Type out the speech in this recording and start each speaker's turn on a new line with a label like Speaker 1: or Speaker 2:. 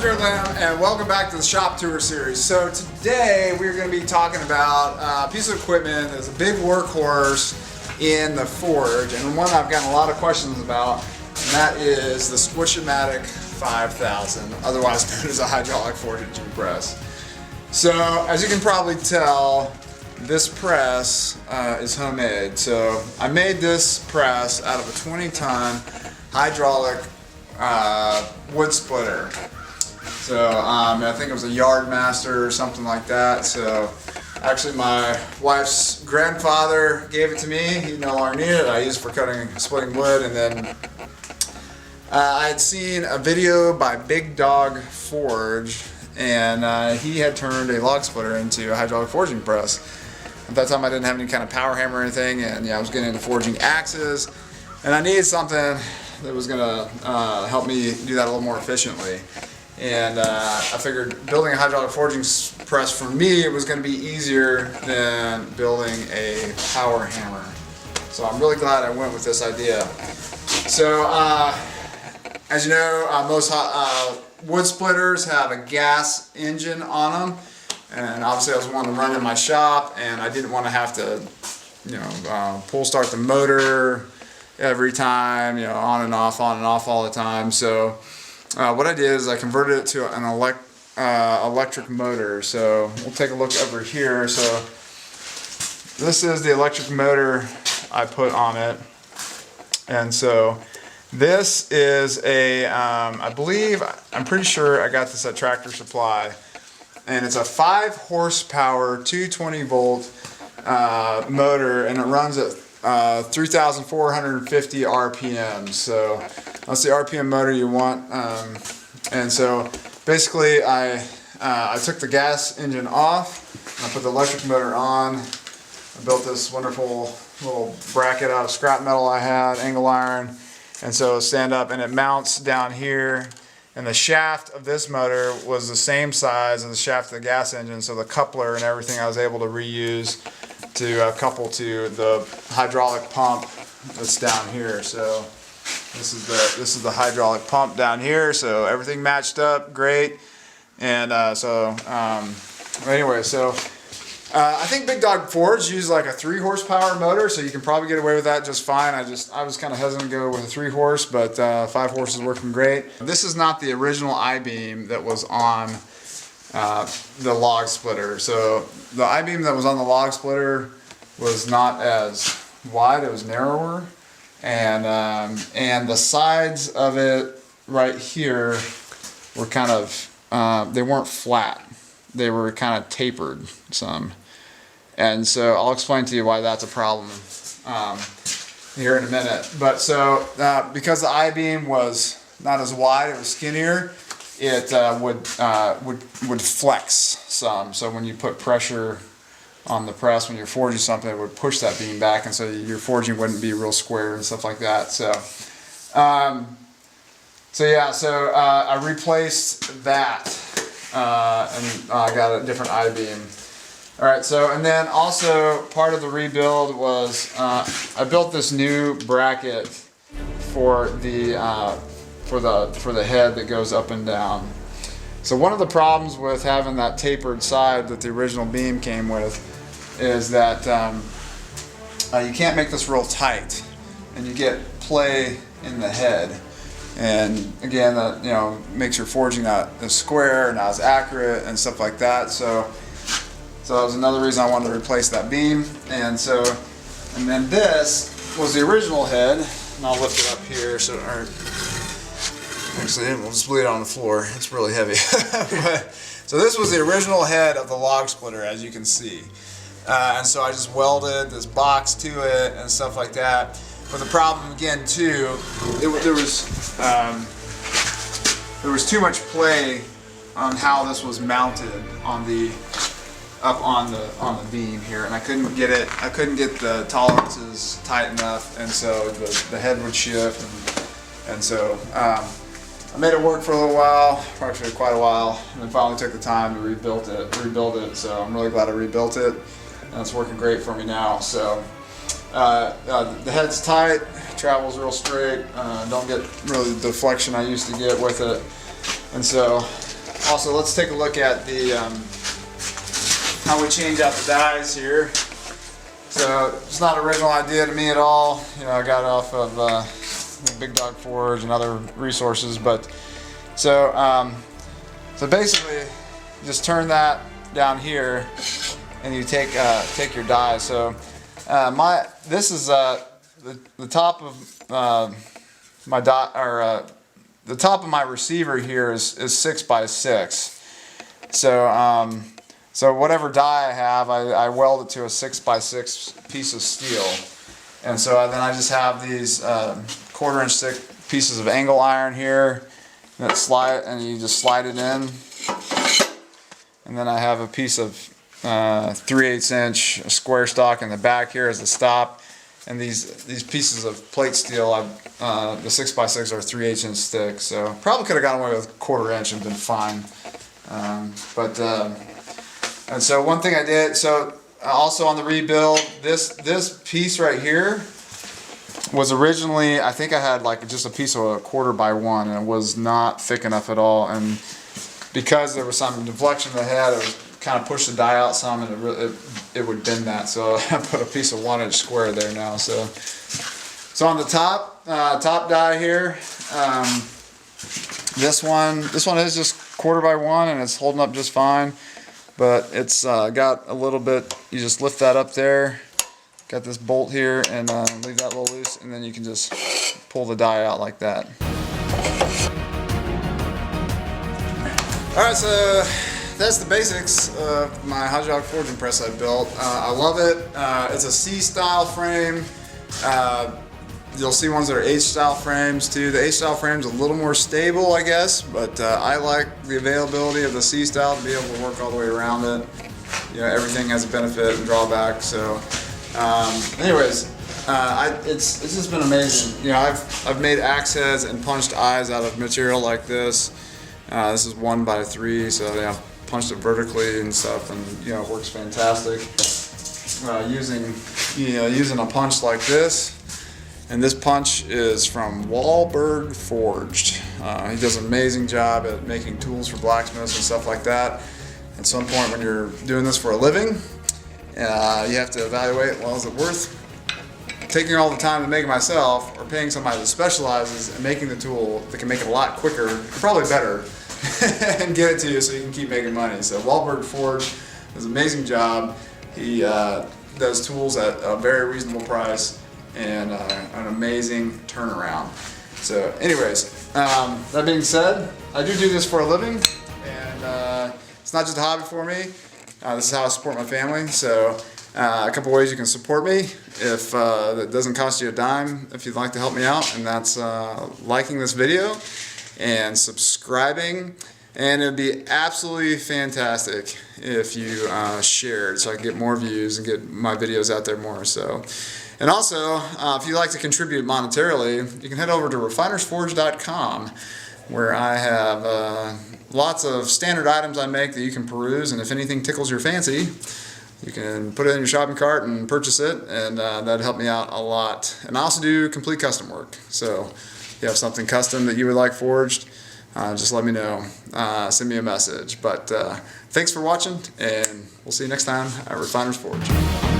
Speaker 1: Jared Lamb, and welcome back to the shop tour series. So today we're going to be talking about a piece of equipment that's a big workhorse in the forge, and one I've gotten a lot of questions about, and that is the Squish-O-Matic 5000, otherwise known as a hydraulic forging press. So as you can probably tell, this press is homemade. So I made this press out of a 20-ton hydraulic wood splitter. So I think it was a Yardmaster or something like that. So actually my wife's grandfather gave it to me. He no longer needed it. I used it for splitting wood, and then I had seen a video by Big Dog Forge, and he had turned a log splitter into a hydraulic forging press. At that time I didn't have any kind of power hammer or anything, and I was getting into forging axes, and I needed something that was going to help me do that a little more efficiently. And I figured building a hydraulic forging press for me was going to be easier than building a power hammer. So I'm really glad I went with this idea. So as you know, most wood splitters have a gas engine on them, and obviously I was wanting to run in my shop, and I didn't want to have to, pull start the motor every time, on and off all the time. So what I did is I converted it to an electric motor. So we'll take a look over here. So this is the electric motor I put on it, and so this is a, I'm pretty sure I got this at Tractor Supply, and it's a 5 horsepower 220 volt motor, and it runs at 3,450 RPM. So that's the RPM motor you want. And so basically I took the gas engine off, and I put the electric motor on. I built this wonderful little bracket out of scrap metal I had, angle iron, and so stand up, and it mounts down here. And the shaft of this motor was the same size as the shaft of the gas engine, so the coupler and everything I was able to reuse to couple to the hydraulic pump that's down here. So this is the hydraulic pump down here. So everything matched up great. And anyway, so I think Big Dog Forge used like a 3 horsepower motor, so you can probably get away with that just fine. I was kind of hesitant to go with a 3 horse, but 5 horses working great. This is not the original I-beam that was on the log splitter. So the I-beam that was on the log splitter was not as wide; it was narrower, and the sides of it right here were kind of they weren't flat; they were kind of tapered some. And so I'll explain to you why that's a problem here in a minute. But so because the I-beam was not as wide, it was skinnier, it would flex some. So when you put pressure on the press, when you're forging something, it would push that beam back, and so your forging wouldn't be real square and stuff like that. So I replaced that, and I got a different I-beam. All right, so and then also part of the rebuild was I built this new bracket for the head that goes up and down. So one of the problems with having that tapered side that the original beam came with is that you can't make this real tight, and you get play in the head. And again, that makes your forging not as square, not as accurate, and stuff like that. So that was another reason I wanted to replace that beam. And then this was the original head, and I'll lift it up here. Actually, we'll just leave it on the floor. It's really heavy. So this was the original head of the log splitter, as you can see. And so I just welded this box to it and stuff like that. But the problem again too, there was too much play on how this was mounted on the beam here, and I couldn't get the tolerances tight enough, and so the head would shift, and so I made it work for a little while, actually quite a while, and then finally took the time to rebuild it. So I'm really glad I rebuilt it, and it's working great for me now. So the head's tight, travels real straight, don't get really the deflection I used to get with it. And so, also let's take a look at the how we change out the dies here. So it's not an original idea to me at all. You know, I got it off of Big Dog Forge and other resources. But so basically, you just turn that down here, and you take your die. So this is the top of my dot, or the top of my receiver here is 6x6. So so whatever die I have, I weld it to a 6x6 piece of steel, and so then I just have these 1/4 inch thick pieces of angle iron here that slide, and you just slide it in, and then I have a piece of 3/8 inch square stock in the back here as the stop, and these pieces of plate steel, the 6x6 are 3/8 inch thick, so probably could have gotten away with 1/4 inch and been fine, and so one thing I did, so also on the rebuild, this piece right here was originally, I think I had like just a piece of 1/4 by 1, and it was not thick enough at all, and because there was some deflection in the head, it was kind of pushed the die out some, and it would bend that, so I put a piece of 1 inch square there now. So on the top die here, this one is just 1/4 by 1, and it's holding up just fine. But it's got a little bit, you just lift that up there, got this bolt here, and leave that a little loose, and then you can just pull the die out like that. Alright, so that's the basics of my hydraulic forging press I built. I love it. It's a C-style frame. You'll see ones that are H-style frames too. The H-style frame's a little more stable, I guess, but I like the availability of the C-style to be able to work all the way around it. You know, everything has a benefit and drawback. So, anyways, it's just been amazing. You know, I've made axe heads and punched eyes out of material like this. This is 1x3, so yeah, punched it vertically and stuff, and you know, it works fantastic. Using a punch like this. And this punch is from Wahlberg Forged. He does an amazing job at making tools for blacksmiths and stuff like that. At some point when you're doing this for a living, you have to evaluate, well, is it worth taking all the time to make it myself, or paying somebody that specializes in making the tool that can make it a lot quicker, probably better, and get it to you so you can keep making money. So Wahlberg Forged does an amazing job. He does tools at a very reasonable price, and an amazing turnaround. So anyways, that being said, I do this for a living, and it's not just a hobby for me. This is how I support my family. So a couple ways you can support me if that doesn't cost you a dime, if you'd like to help me out, and that's liking this video and subscribing. And it'd be absolutely fantastic if you shared, so I can get more views and get my videos out there more. So. And also, if you'd like to contribute monetarily, you can head over to refinersforge.com, where I have lots of standard items I make that you can peruse, and if anything tickles your fancy, you can put it in your shopping cart and purchase it, and that'd help me out a lot. And I also do complete custom work, so if you have something custom that you would like forged, just let me know. Send me a message. But thanks for watching, and we'll see you next time at Refiners Forge.